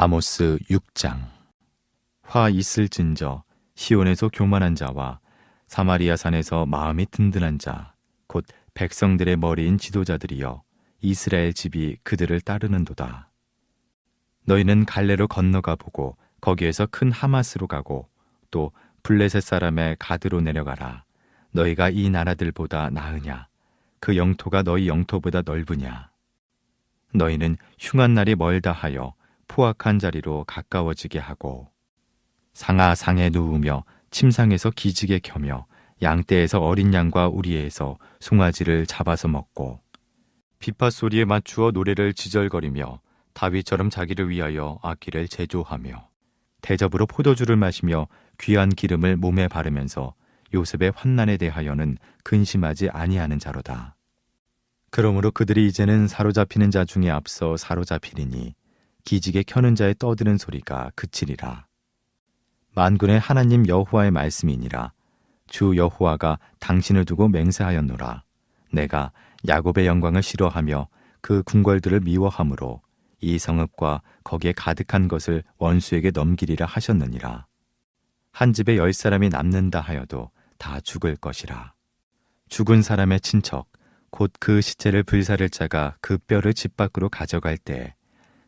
아모스 6장. 화 있을진저 시온에서 교만한 자와 사마리아 산에서 마음이 든든한 자 곧 백성들의 머리인 지도자들이여 이스라엘 집이 그들을 따르는도다. 너희는 갈레로 건너가 보고 거기에서 큰 하마스로 가고 또 블레셋 사람의 가드로 내려가라. 너희가 이 나라들보다 나으냐? 그 영토가 너희 영토보다 넓으냐? 너희는 흉한 날이 멀다 하여 포악한 자리로 가까워지게 하고 상아 상에 누우며 침상에서 기지개 켜며 양떼에서 어린 양과 우리에서 송아지를 잡아서 먹고 비파 소리에 맞추어 노래를 지절거리며 다윗처럼 자기를 위하여 악기를 제조하며 대접으로 포도주를 마시며 귀한 기름을 몸에 바르면서 요셉의 환난에 대하여는 근심하지 아니하는 자로다. 그러므로 그들이 이제는 사로잡히는 자 중에 앞서 사로잡히리니 기지개 켜는 자의 떠드는 소리가 그치리라. 만군의 하나님 여호와의 말씀이니라. 주 여호와가 당신을 두고 맹세하였노라. 내가 야곱의 영광을 싫어하며 그 궁궐들을 미워하므로 이 성읍과 거기에 가득한 것을 원수에게 넘기리라 하셨느니라. 한 집에 10사람이 남는다 하여도 다 죽을 것이라. 죽은 사람의 친척 곧 그 시체를 불사를 자가 그 뼈를 집 밖으로 가져갈 때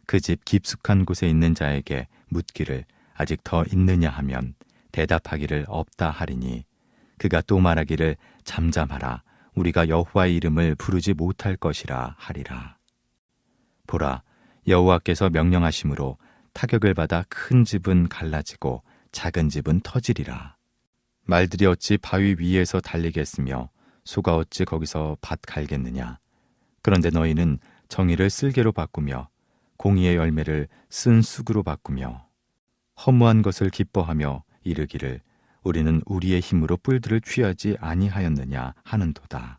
그 집 깊숙한 곳에 있는 자에게 묻기를 아직 더 있느냐 하면 대답하기를 없다 하리니 그가 또 말하기를 잠잠하라. 우리가 여호와의 이름을 부르지 못할 것이라 하리라. 보라, 여호와께서 명령하심으로 타격을 받아 큰 집은 갈라지고 작은 집은 터지리라. 말들이 어찌 바위 위에서 달리겠으며 소가 어찌 거기서 밭 갈겠느냐. 그런데 너희는 정의를 쓸개로 바꾸며 공의의 열매를 쓴 쑥으로 바꾸며 허무한 것을 기뻐하며 이르기를 우리는 우리의 힘으로 뿔들을 취하지 아니하였느냐 하는도다.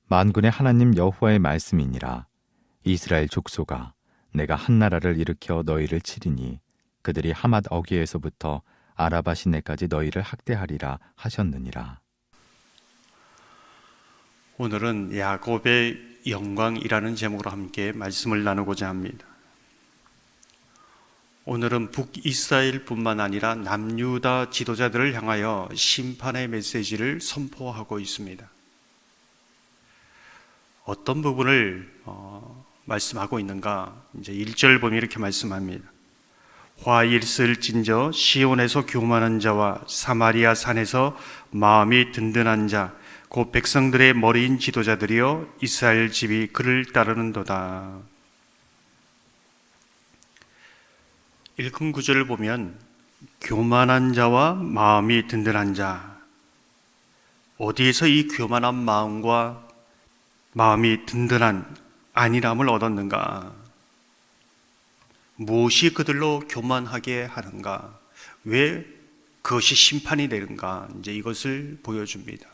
만군의 하나님 여호와의 말씀이니라. 이스라엘 족속아, 내가 한 나라를 일으켜 너희를 치리니 그들이 하맛 어귀에서부터 아라바 시내까지 너희를 학대하리라 하셨느니라. 오늘은 야곱의 영광이라는 제목으로 함께 말씀을 나누고자 합니다. 오늘은 북이스라엘뿐만 아니라 남유다 지도자들을 향하여 심판의 메시지를 선포하고 있습니다. 어떤 부분을 말씀하고 있는가? 이제 1절 보면 이렇게 말씀합니다. 화 있을진저 시온에서 교만한 자와 사마리아 산에서 마음이 든든한 자 곧 백성들의 머리인 지도자들이여 이스라엘 집이 그를 따르는도다. 읽은 구절을 보면 교만한 자와 마음이 든든한 자, 어디에서 이 교만한 마음과 마음이 든든한 안일함을 얻었는가? 무엇이 그들로 교만하게 하는가? 왜 그것이 심판이 되는가? 이제 이것을 보여줍니다.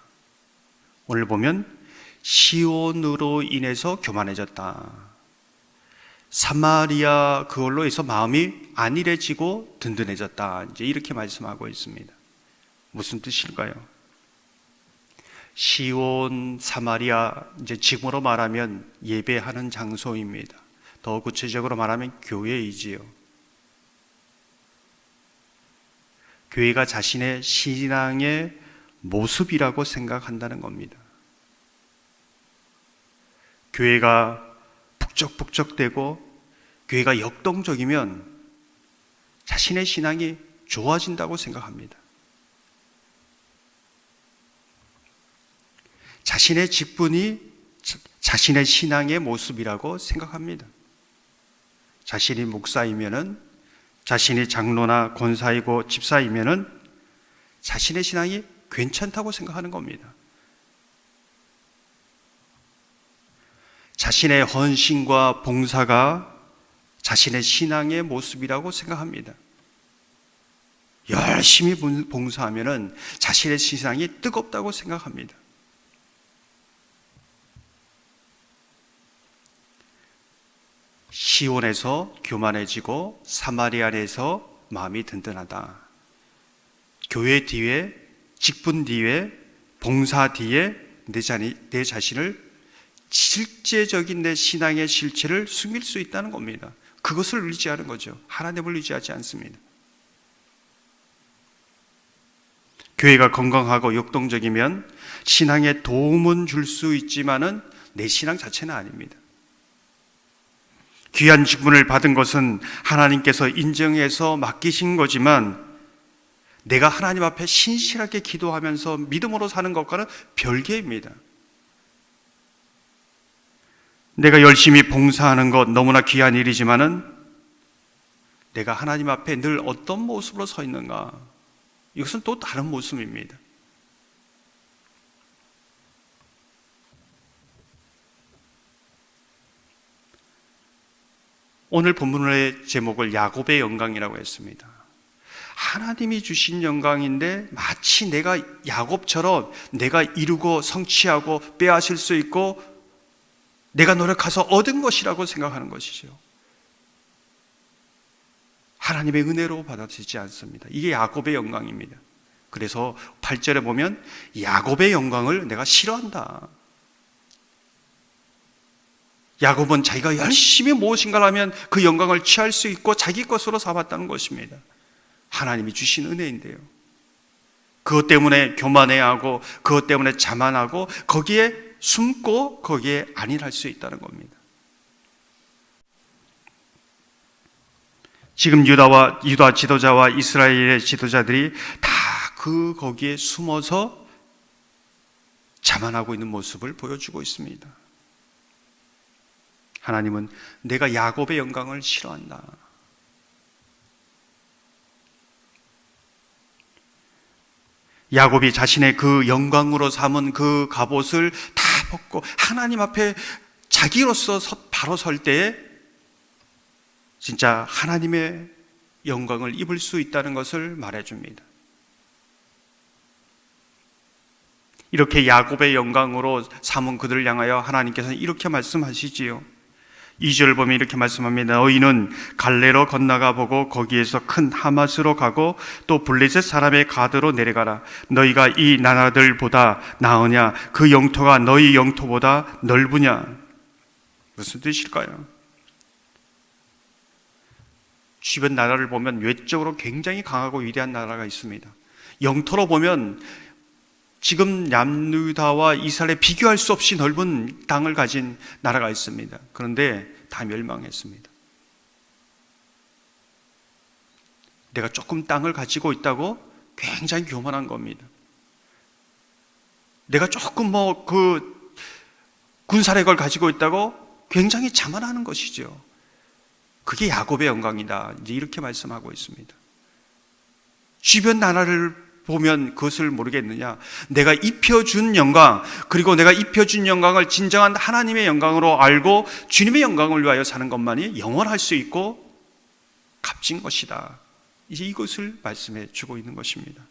오늘 보면 시온으로 인해서 교만해졌다. 사마리아 그걸로 해서 마음이 안일해지고 든든해졌다. 이제 이렇게 말씀하고 있습니다. 무슨 뜻일까요? 시온, 사마리아, 이제 지금으로 말하면 예배하는 장소입니다. 더 구체적으로 말하면 교회이지요. 교회가 자신의 신앙의 모습이라고 생각한다는 겁니다. 교회가 북적북적대고 교회가 역동적이면 자신의 신앙이 좋아진다고 생각합니다. 자신의 직분이 자신의 신앙의 모습이라고 생각합니다. 자신이 목사이면은, 자신이 장로나 권사이고 집사이면은 자신의 신앙이 괜찮다고 생각하는 겁니다. 자신의 헌신과 봉사가 자신의 신앙의 모습이라고 생각합니다. 열심히 봉사하면은 자신의 신앙이 뜨겁다고 생각합니다. 시온에서 교만해지고 사마리아에서 마음이 든든하다. 교회 뒤에, 직분 뒤에, 봉사 뒤에 내 자신을 실제적인 내 신앙의 실체를 숨길 수 있다는 겁니다. 그것을 의지하는 거죠. 하나님을 의지하지 않습니다. 교회가 건강하고 역동적이면 신앙에 도움은 줄 수 있지만은 내 신앙 자체는 아닙니다. 귀한 직분을 받은 것은 하나님께서 인정해서 맡기신 거지만 내가 하나님 앞에 신실하게 기도하면서 믿음으로 사는 것과는 별개입니다. 내가 열심히 봉사하는 것 너무나 귀한 일이지만은 내가 하나님 앞에 늘 어떤 모습으로 서 있는가, 이것은 또 다른 모습입니다. 오늘 본문의 제목을 야곱의 영광이라고 했습니다. 하나님이 주신 영광인데 마치 내가 야곱처럼 내가 이루고 성취하고 빼앗을 수 있고 내가 노력해서 얻은 것이라고 생각하는 것이죠. 하나님의 은혜로 받아들이지 않습니다. 이게 야곱의 영광입니다. 그래서 8절에 보면 야곱의 영광을 내가 싫어한다. 야곱은 자기가 열심히 무엇인가를 하면 그 영광을 취할 수 있고 자기 것으로 삼았다는 것입니다. 하나님이 주신 은혜인데요. 그것 때문에 교만해하고 그것 때문에 자만하고 거기에 숨고 거기에 안일할 수 있다는 겁니다. 지금 유다 지도자와 이스라엘의 지도자들이 다 거기에 숨어서 자만하고 있는 모습을 보여주고 있습니다. 하나님은 내가 야곱의 영광을 싫어한다. 야곱이 자신의 그 영광으로 삼은 그 갑옷을 다 벗고 하나님 앞에 자기로서 바로 설 때에 진짜 하나님의 영광을 입을 수 있다는 것을 말해줍니다. 이렇게 야곱의 영광으로 삼은 그들을 향하여 하나님께서는 이렇게 말씀하시지요. 2절 보면 이렇게 말씀합니다. 너희는 갈레로 건너가 보고 거기에서 큰 하맛으로 가고 또 블레셋 사람의 가드로 내려가라. 너희가 이 나라들보다 나으냐? 그 영토가 너희 영토보다 넓으냐? 무슨 뜻일까요? 주변 나라를 보면 외적으로 굉장히 강하고 위대한 나라가 있습니다. 영토로 보면 지금 남유다와 이스라엘에 비교할 수 없이 넓은 땅을 가진 나라가 있습니다. 그런데 다 멸망했습니다. 내가 조금 땅을 가지고 있다고 굉장히 교만한 겁니다. 내가 조금 군사력을 가지고 있다고 굉장히 자만하는 것이죠. 그게 야곱의 영광이다. 이제 이렇게 말씀하고 있습니다. 주변 나라를 보면 그것을 모르겠느냐? 내가 입혀준 영광, 그리고 내가 입혀준 영광을 진정한 하나님의 영광으로 알고 주님의 영광을 위하여 사는 것만이 영원할 수 있고 값진 것이다. 이제 이것을 말씀해 주고 있는 것입니다.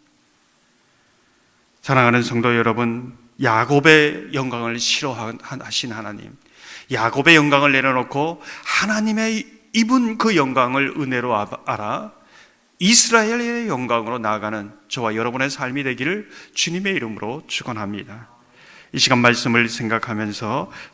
사랑하는 성도 여러분, 야곱의 영광을 싫어하신 하나님, 야곱의 영광을 내려놓고 하나님의 입은 그 영광을 은혜로 알아 이스라엘의 영광으로 나아가는 저와 여러분의 삶이 되기를 주님의 이름으로 축원합니다. 이 시간 말씀을 생각하면서